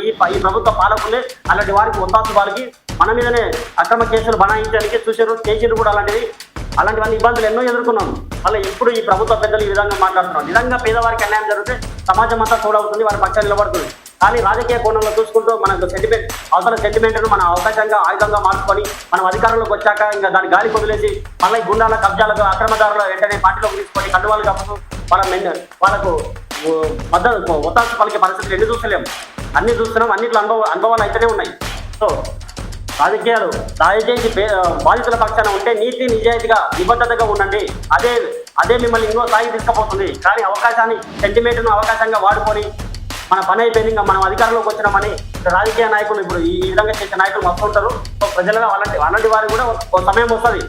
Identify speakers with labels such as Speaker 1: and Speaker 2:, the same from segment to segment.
Speaker 1: ఈ ప్రభుత్వ పాలకులే అలాంటి వారికి ఒత్తాసు వాళ్ళకి మన మీదనే అక్రమ కేసులు బనాయించడానికి చూసారు, చేసిరు కూడా అలాంటివన్నీ ఇబ్బందులు ఎన్నో ఎదుర్కొన్నాం. అలా ఎప్పుడు ఈ ప్రభుత్వ పెద్దలు ఈ విధంగా మాట్లాడుతున్నారు. నిజంగా పేదవారికి అన్యాయం జరిగితే సమాజం అంతా తోడవుతుంది, వారి పక్షాన్ని నిలబడుతుంది. కానీ రాజకీయ కోణంలో చూసుకుంటూ మనకు సెంటిమెంట్ను మన అవకాశంగా ఆయుధంగా మార్చుకొని మనం అధికారంలోకి వచ్చాక ఇంకా దాని గాలి కొదిలేసి మళ్ళీ గుండాల కబ్జాలకు అక్రమదారుల వెంటనే పార్టీలోకి తీసుకొని కండువాలు కప్పుతూ వాళ్ళకు మద్దతు ఒత్తాసు పలికే పరిస్థితులు ఎన్ని చూస్తలేము, అన్ని చూస్తున్నాం. అన్నింటిలో అనుభవాలు అయితేనే ఉన్నాయి. సో రాజకీయాలు దయచేసి బాధితుల పక్షాన ఉంటే నీతి నిజాయితీగా నిబద్ధతగా ఉండండి. అదే మిమ్మల్ని ఇంకో స్థాయికి తీసుకుపోతుంది. కానీ అవకాశాన్ని సెంటిమెంట్ను అవకాశంగా వాడుకొని మన పని అయిపోయింది, ఇంకా మనం అధికారంలోకి వచ్చినామని రాజకీయ నాయకులు ఇప్పుడు ఈ విధంగా చేసే నాయకులు వస్తుంటారు. సో ప్రజలుగా అలాంటి వారికి కూడా ఒక సమయం వస్తుంది.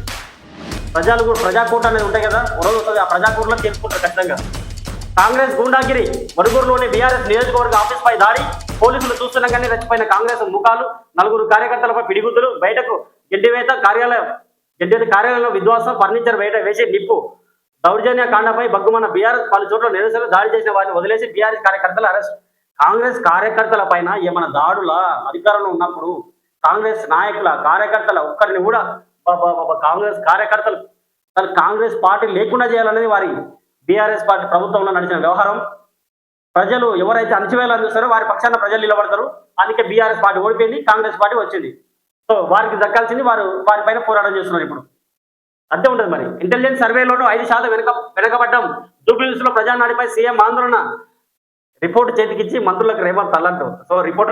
Speaker 1: ప్రజలు కూడా ప్రజాకూట అనేది ఉంటాయి కదా, ఒక రోజు వస్తుంది. ఆ ప్రజాకూటలో తీసుకుంటారు ఖచ్చితంగా. కాంగ్రెస్ గూండాగిరి మరుగురులోని బీఆర్ఎస్ నియోజకవర్గ ఆఫీస్ పై దాడి, పోలీసులు చూస్తుండగానే రెచ్చిపోయిన కాంగ్రెస్ ముఖాలు, 4 కార్యకర్తలపై పిడిగుద్దులు, బయటకు గడ్డివేత కార్యాలయంలో విధ్వంసం, ఫర్నిచర్ బయట వేసి నిప్పు, దౌర్జన్య కాండపై బగ్గుమన్న బీఆర్ఎస్ పలు చోట్ల నిరసనలు, దాడి చేసిన వారిని వదిలేసి బీఆర్ఎస్ కార్యకర్తలు అరెస్ట్. కాంగ్రెస్ కార్యకర్తల పైన ఏమైనా దాడుల అధికారంలో ఉన్నప్పుడు కాంగ్రెస్ నాయకుల కార్యకర్తల ఒక్కరిని కూడా కాంగ్రెస్ కార్యకర్తలు కాంగ్రెస్ పార్టీ లేకుండా చేయాలనేది వారి బీఆర్ఎస్ పార్టీ ప్రభుత్వంలో నడిచిన వ్యవహారం. ప్రజలు ఎవరైతే అణచివేయాలని చూస్తారో వారి పక్షాన ప్రజలు నిలబడతారు. అందుకే బీఆర్ఎస్ పార్టీ ఓడిపోయింది, కాంగ్రెస్ పార్టీ వచ్చింది. సో వారికి దక్కాల్సింది వారిపైన పోరాటం చేస్తున్నారు. ఇప్పుడు అంతే ఉంటుంది. మరి ఇంటెలిజెన్స్ సర్వేలోనూ 5% వెనకబడ్డం, జూబ్లీహిల్స్ లో ప్రజానాడిపై సీఎం ఆందోళన, రిపోర్టు చేతికిచ్చి మంత్రులకు రేవంత్ తల్లంటూ. So report